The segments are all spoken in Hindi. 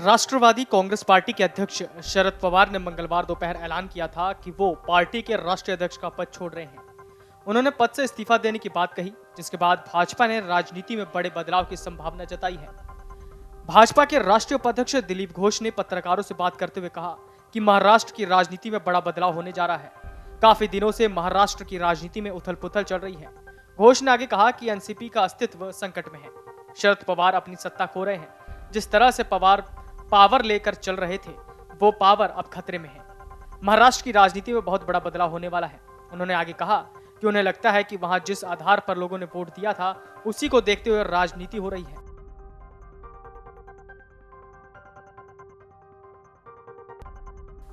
राष्ट्रवादी कांग्रेस पार्टी के अध्यक्ष शरद पवार ने मंगलवार दोपहर ऐलान किया था कि वो पार्टी के राष्ट्रीय अध्यक्ष का पद छोड़ रहे हैं। उन्होंने पद से इस्तीफा देने की बात कही, जिसके बाद भाजपा ने राजनीति में बड़े बदलाव की संभावना जताई है। भाजपा के राष्ट्रीय उपाध्यक्ष दिलीप घोष ने पत्रकारों से बात करते हुए कहा कि महाराष्ट्र की राजनीति में बड़ा बदलाव होने जा रहा है। काफी दिनों से महाराष्ट्र की राजनीति में उथल पुथल चल रही है। घोष ने आगे कहा कि एनसीपी का अस्तित्व संकट में है। शरद पवार अपनी सत्ता खो रहे हैं। जिस तरह से पवार पावर लेकर चल रहे थे, वो पावर अब खतरे में है। महाराष्ट्र की राजनीति में बहुत बड़ा बदलाव होने वाला है। उन्होंने आगे कहा कि उन्हें लगता है कि वहां जिस आधार पर लोगों ने वोट दिया था, उसी को देखते हुए राजनीति हो रही है।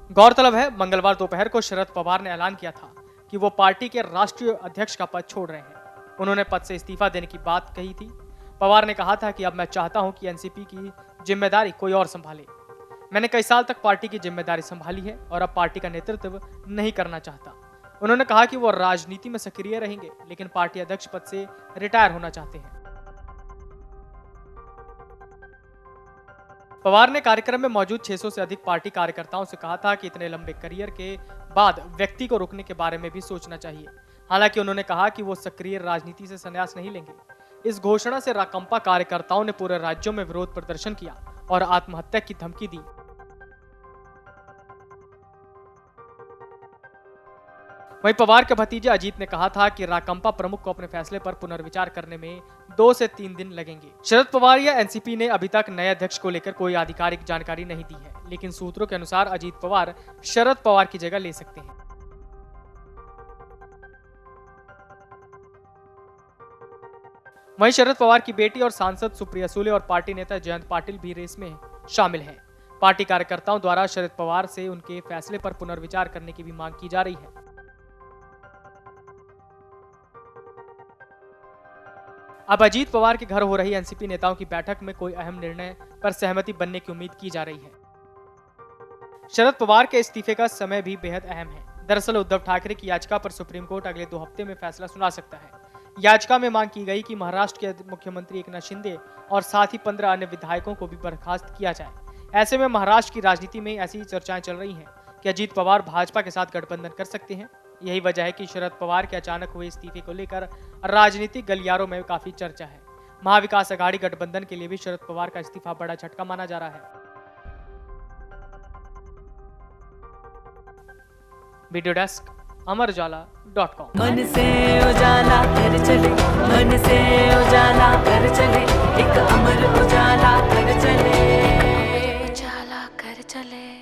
गौरतलब है, मंगलवार दोपहर को शरद पवार ने ऐलान किया था कि वो पार्टी के राष्ट्रीय अध्यक्ष का पद छोड़ रहे हैं। उन्होंने पद से इस्तीफा देने की बात कही थी। पवार ने कहा था कि अब मैं चाहता हूं कि एनसीपी की जिम्मेदारी कोई और संभाले। मैंने कई साल तक पार्टी की जिम्मेदारी संभाली है और अब पार्टी का नेतृत्व नहीं करना चाहता। उन्होंने कहा कि वो राजनीति में सक्रिय रहेंगे, लेकिन पार्टी अध्यक्ष पद से रिटायर होना चाहते हैं। पवार ने कार्यक्रम में मौजूद 600 से अधिक पार्टी कार्यकर्ताओं से कहा था कि इतने लंबे करियर के बाद व्यक्ति को रुकने के बारे में भी सोचना चाहिए। हालांकि उन्होंने कहा कि वो सक्रिय राजनीति से संन्यास नहीं लेंगे। इस घोषणा से राकंपा कार्यकर्ताओं ने पूरे राज्यों में विरोध प्रदर्शन किया और आत्महत्या की धमकी दी। वहीं पवार के भतीजे अजीत ने कहा था कि राकंपा प्रमुख को अपने फैसले पर पुनर्विचार करने में 2 से 3 दिन लगेंगे। शरद पवार या एनसीपी ने अभी तक नए अध्यक्ष को लेकर कोई आधिकारिक जानकारी नहीं दी है, लेकिन सूत्रों के अनुसार अजीत पवार शरद पवार की जगह ले सकते हैं। वहीं शरद पवार की बेटी और सांसद सुप्रिया सुले और पार्टी नेता जयंत पाटिल भी रेस में शामिल हैं। पार्टी कार्यकर्ताओं द्वारा शरद पवार से उनके फैसले पर पुनर्विचार करने की भी मांग की जा रही है। अब अजीत पवार के घर हो रही एनसीपी नेताओं की बैठक में कोई अहम निर्णय पर सहमति बनने की उम्मीद की जा रही है। शरद पवार के इस्तीफे का समय भी बेहद अहम है। दरअसल उद्धव ठाकरे की याचिका पर सुप्रीम कोर्ट अगले 2 हफ्ते में फैसला सुना सकता है। याचिका में मांग की गई कि महाराष्ट्र के मुख्यमंत्री एकनाथ शिंदे और साथ ही 15 अन्य विधायकों को भी बर्खास्त किया जाए। ऐसे में महाराष्ट्र की राजनीति में ऐसी चर्चाएं चल रही हैं कि अजीत पवार भाजपा के साथ गठबंधन कर सकते हैं। यही वजह है कि शरद पवार के अचानक हुए इस्तीफे को लेकर राजनीतिक गलियारों में काफी चर्चा है। महाविकास अघाड़ी गठबंधन के लिए भी शरद पवार का इस्तीफा बड़ा झटका माना जा रहा है। वीडियो डेस्क अमरउजाला.com। मन से उजाला कर चले, मन से उजाला कर चले, एक अमर उजाला कर चले, उजाला कर चले।